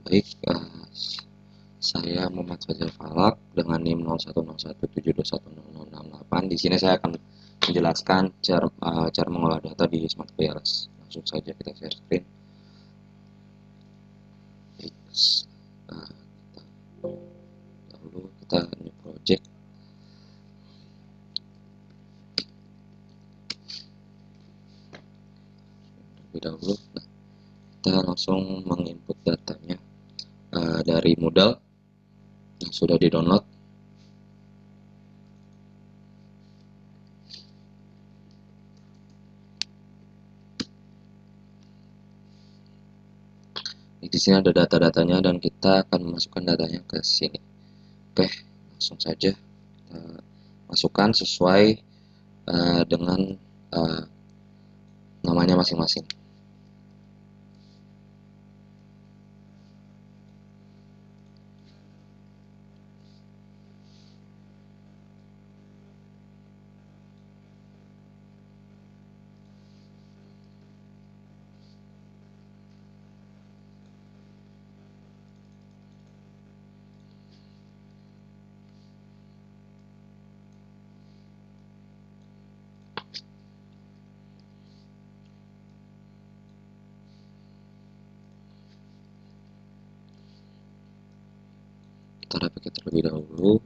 Baik, saya Muhammad Fajar Falak dengan NIM 0101721068. Di sini saya akan menjelaskan cara mengolah data di Smart PLS. Langsung saja kita share screen. Baik, lalu kita new project. Terlebih dahulu, kita langsung menginput datanya dari Moodle yang sudah di-download. Di sini ada data-datanya dan kita akan memasukkan datanya ke sini. Oke, langsung saja kita masukkan sesuai dengan namanya masing-masing. Kita dapatkan terlebih dahulu.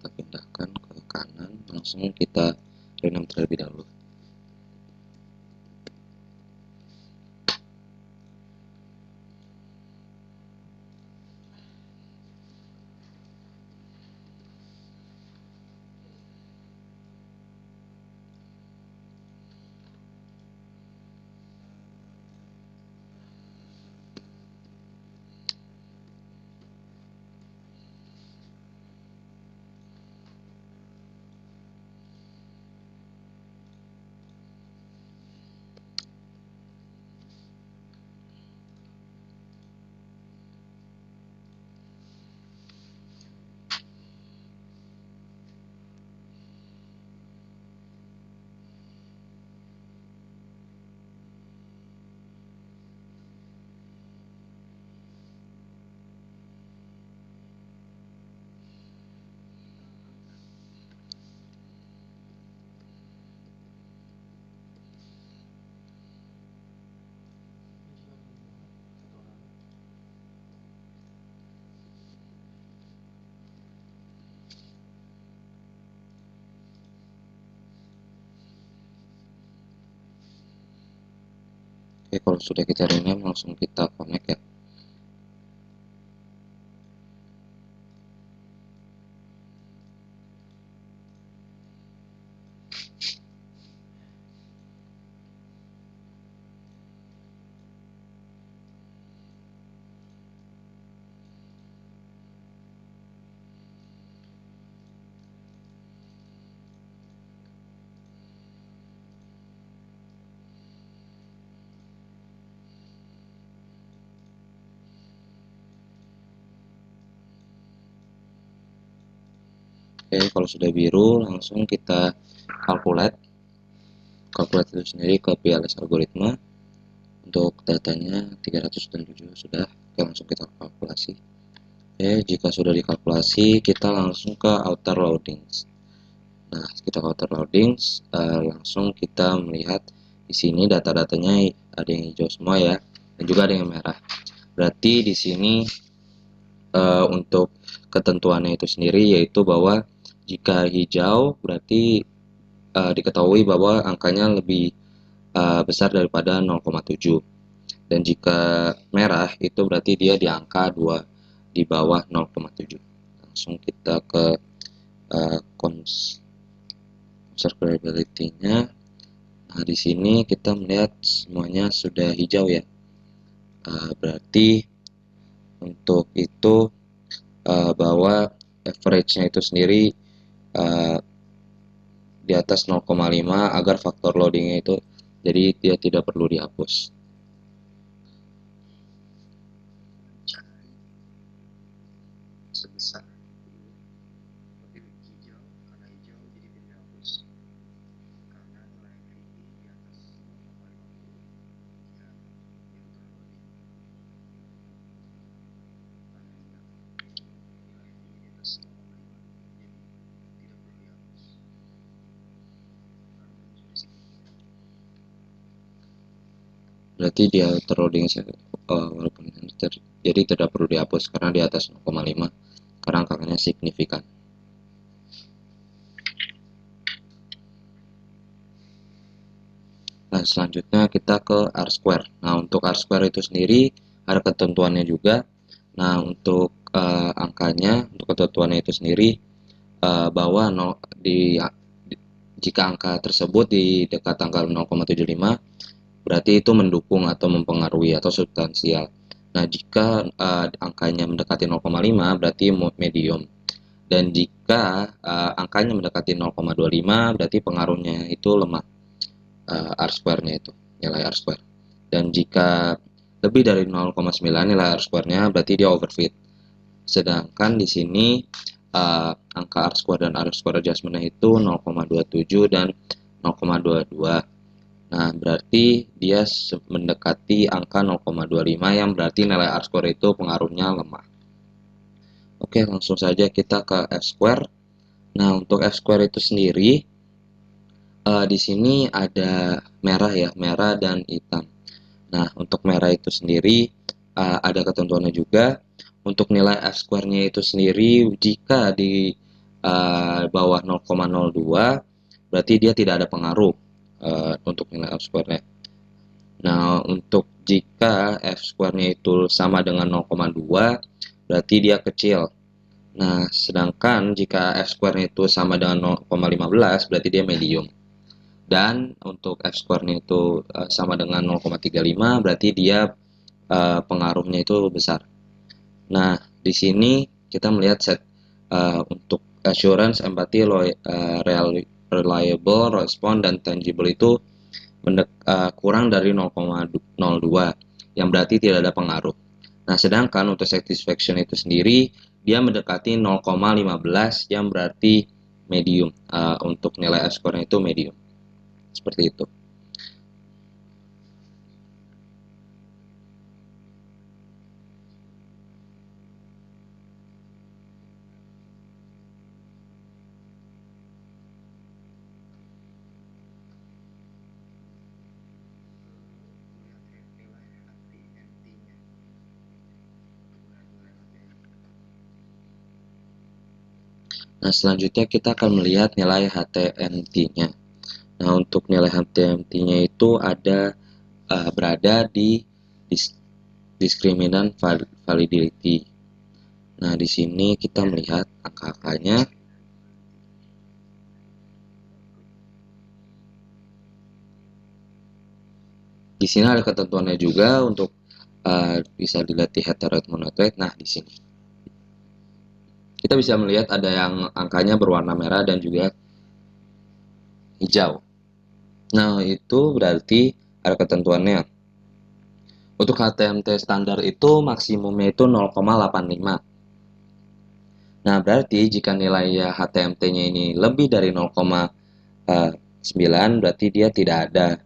Kita pindahkan ke kanan, langsung kita rename terlebih dahulu. Oke, kalau sudah kita rename, langsung kita connect ya. Oke, kalau sudah biru, langsung kita calculate itu sendiri ke PLS algoritma. Untuk datanya 307 sudah. Oke, langsung kita kalkulasi. Oke, jika sudah dikalkulasi, kita langsung ke outer loadings. Nah, kita ke outer loadings, langsung kita melihat di sini data-datanya ada yang hijau semua ya, dan juga ada yang merah. Berarti di sini untuk ketentuannya itu sendiri yaitu bahwa jika hijau berarti diketahui bahwa angkanya lebih besar daripada 0,7, dan jika merah itu berarti dia di angka 2 di bawah 0,7. Langsung kita ke observability-nya. Nah, di sini kita melihat semuanya sudah hijau ya. Berarti untuk itu bahwa average-nya itu sendiri di atas 0,5 agar faktor loadingnya itu jadi dia tidak perlu dihapus. Sebesar hijau, karena hijau jadi tidak dihapus karena nilai ini di atas 0,50 jika dia terloading. Berarti dia terloading walaupun jadi tidak perlu dihapus karena di atas 0,5 karena angkanya signifikan. Nah, selanjutnya kita ke R-square. Nah, untuk R-square itu sendiri ada ketentuannya juga. Nah, untuk angkanya, untuk ketentuannya itu sendiri bahwa jika angka tersebut di dekat tanggal 0,75 berarti itu mendukung atau mempengaruhi atau substansial. Nah, jika angkanya mendekati 0,5 berarti medium, dan jika angkanya mendekati 0,25 berarti pengaruhnya itu lemah, R-square-nya itu nilai R-square. Dan jika lebih dari 0,9 nilai R-square-nya berarti dia overfit. Sedangkan di sini angka R-square dan R-square adjustment-nya itu 0,27 dan 0,22. Nah, berarti dia mendekati angka 0,25 yang berarti nilai R-square itu pengaruhnya lemah. Oke, langsung saja kita ke F-square. Nah, untuk F-square itu sendiri di sini ada merah ya, merah dan hitam. Nah, untuk merah itu sendiri ada ketentuannya juga. Untuk nilai F-square-nya itu sendiri jika di bawah 0,02 berarti dia tidak ada pengaruh untuk nilai F-square-nya. Nah, untuk jika F-square-nya itu sama dengan 0,2 berarti dia kecil. Nah, sedangkan jika F-square-nya itu sama dengan 0,15 berarti dia medium. Dan untuk F-square-nya itu sama dengan 0,35 berarti dia pengaruhnya itu besar. Nah, di sini kita melihat set untuk assurance, empathy, reliable, response, dan tangible itu kurang dari 0,02 yang berarti tidak ada pengaruh. Nah, sedangkan untuk satisfaction itu sendiri dia mendekati 0,15 yang berarti medium. Untuk nilai score-nya itu medium. Seperti itu. Nah, selanjutnya kita akan melihat nilai HTMT-nya. Nah, untuk nilai HTMT-nya itu ada berada di diskriminan validity. Nah, di sini kita melihat angka-angkanya. Di sini ada ketentuannya juga untuk bisa dilihat di header monotone. Nah, di sini kita bisa melihat ada yang angkanya berwarna merah dan juga hijau. Nah, itu berarti ada ketentuannya. Untuk HTMT standar itu maksimumnya itu 0,85. Nah, berarti jika nilai HTMT-nya ini lebih dari 0,9 berarti dia tidak ada.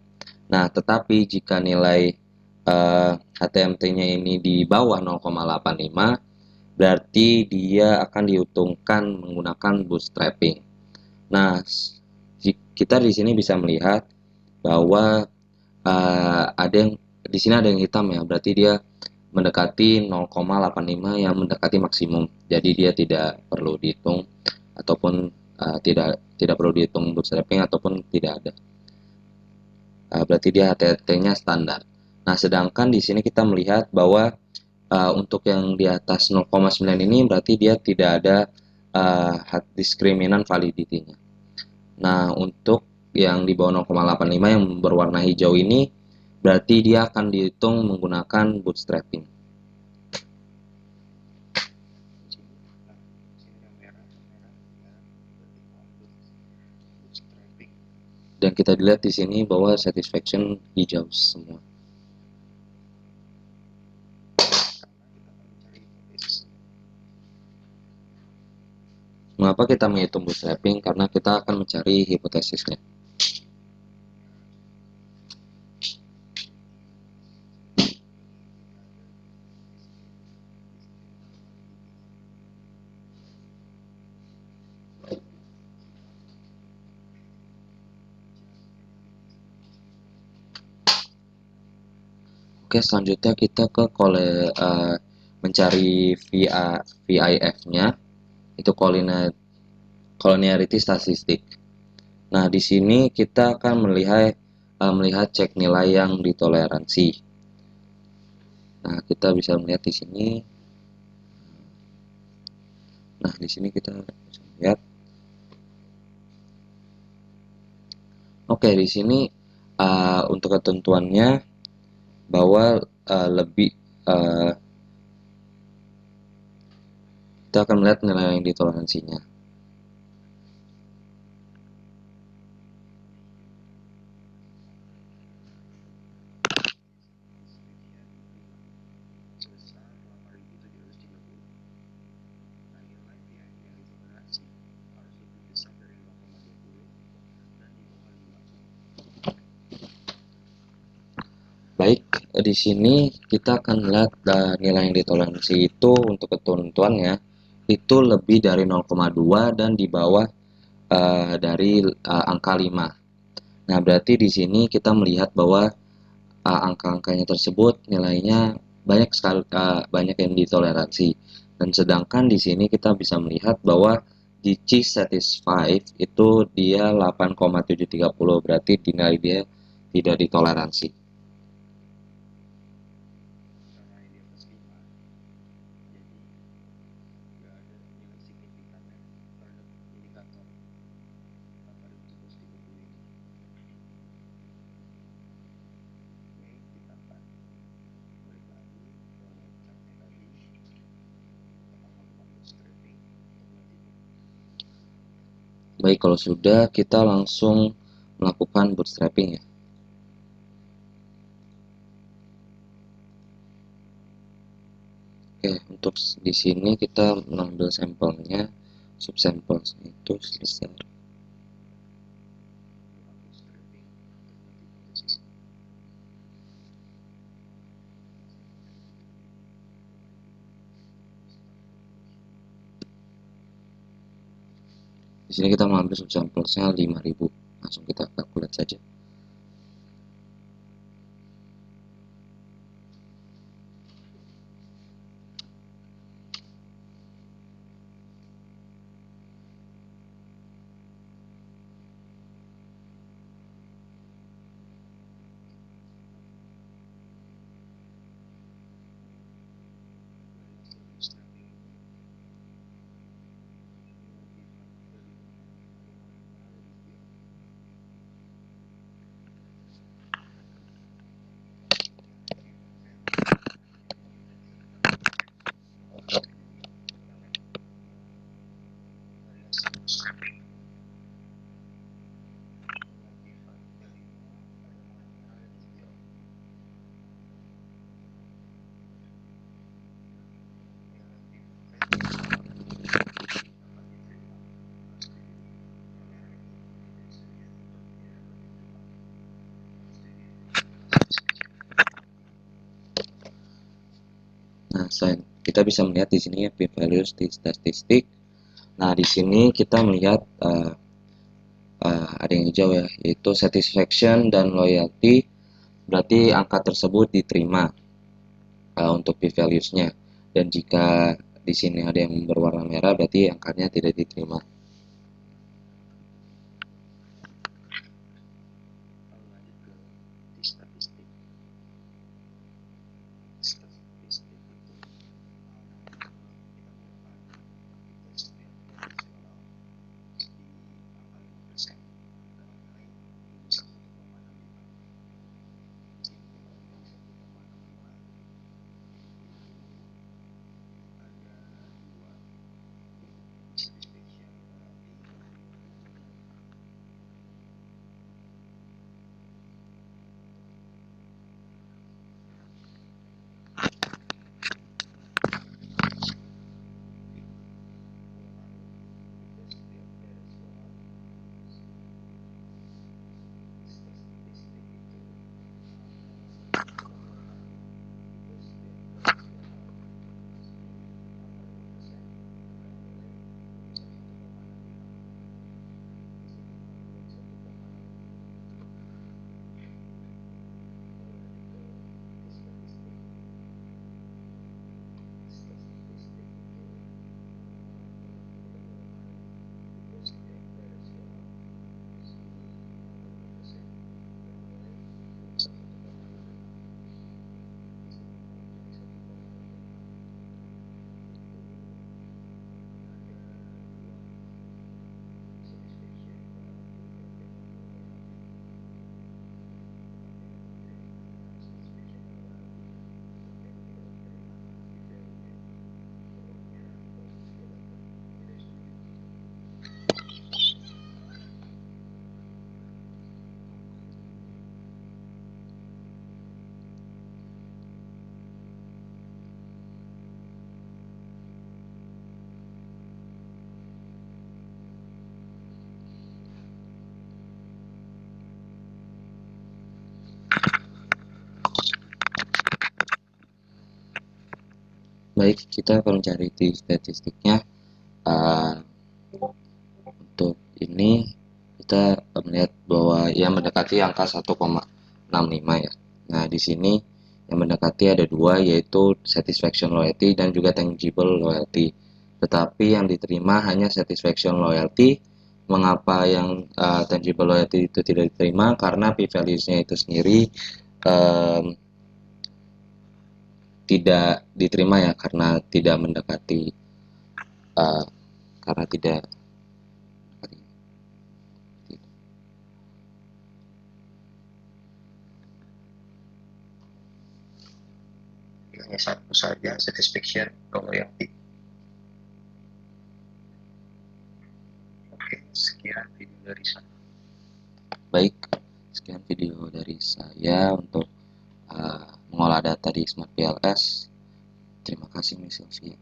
Nah, tetapi jika nilai HTMT-nya ini di bawah 0,85 berarti dia akan diuntungkan menggunakan bootstrapping. Nah, kita di sini bisa melihat bahwa ada yang di sini ada yang hitam ya, berarti dia mendekati 0,85 yang mendekati maksimum. Jadi dia tidak perlu dihitung ataupun tidak perlu dihitung bootstrapping ataupun tidak ada. Berarti dia HTT-nya standar. Nah, sedangkan di sini kita melihat bahwa untuk yang di atas 0,9 ini berarti dia tidak ada diskriminan validity-nya. Nah, untuk yang di bawah 0,85 yang berwarna hijau ini berarti dia akan dihitung menggunakan bootstrapping. Dan kita lihat di sini bahwa satisfaction hijau semua. Mengapa kita menghitung bootstrapping? Karena kita akan mencari hipotesisnya. Oke, selanjutnya kita ke mencari VIF-nya, itu collinearity statistik. Nah, di sini kita akan melihat cek nilai yang ditoleransi. Nah, kita bisa melihat di sini. Nah, di sini kita bisa lihat. Oke, di sini untuk ketentuannya bahwa kita akan melihat nilai yang ditoleransinya. Baik, di sini kita akan lihat nilai yang ditoleransi itu untuk ketentuannya itu lebih dari 0,2 dan di bawah dari angka 5. Nah, berarti di sini kita melihat bahwa angka-angkanya tersebut nilainya banyak yang ditoleransi. Dan sedangkan di sini kita bisa melihat bahwa di cheese satisfied itu dia 8,730, berarti nilai dia tidak ditoleransi. Baik, kalau sudah kita langsung melakukan bootstrapping ya. Oke, untuk di sini kita mengambil sampelnya, subsampel itu selesai. Di sini kita mengambil subsampelnya 5000. Langsung kita kalkulat saja. Nah, kita bisa melihat di sini p-value statistik. Nah, di sini kita melihat ada yang hijau ya, yaitu satisfaction dan loyalty. Berarti angka tersebut diterima untuk p-values-nya. Dan jika di sini ada yang berwarna merah, berarti angkanya tidak diterima. Baik, kita akan mencari di statistiknya. Untuk ini kita melihat bahwa yang mendekati angka 1,65 ya. Nah, di sini yang mendekati ada dua, yaitu satisfaction loyalty dan juga tangible loyalty. Tetapi yang diterima hanya satisfaction loyalty. Mengapa yang tangible loyalty itu tidak diterima? Karena p-values-nya itu sendiri tidak diterima ya, karena tidak mendekati karena tidak hanya satu saja, satisfaction loyalty. Oke, sekian video dari saya. Baik, sekian video dari saya untuk mengolah data di Smart PLS. Terima kasih, Miss Sylvia.